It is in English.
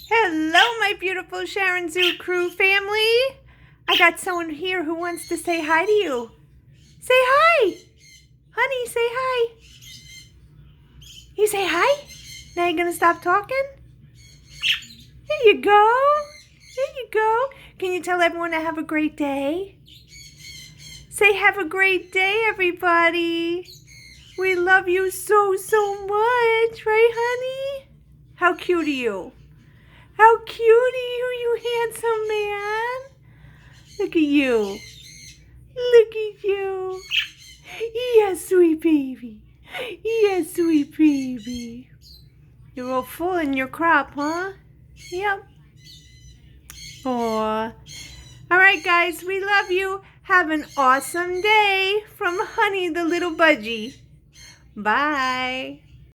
Hello, my beautiful Sharynzoo crew family. I got someone here who wants to say hi to you. Say hi. Honey, say hi. You say hi? Now you're going to stop talking? There you go. There you go. Can you tell everyone to have a great day? Say have a great day, everybody. We love you so much. Right, honey? How cute are you? How cute are you handsome man? Look at you. Look at you. Yes, sweet baby. Yes, sweet baby. You're all full in your crop, huh? Yep. Aw. All right, guys, we love you. Have an awesome day from Honey the little Budgie. Bye.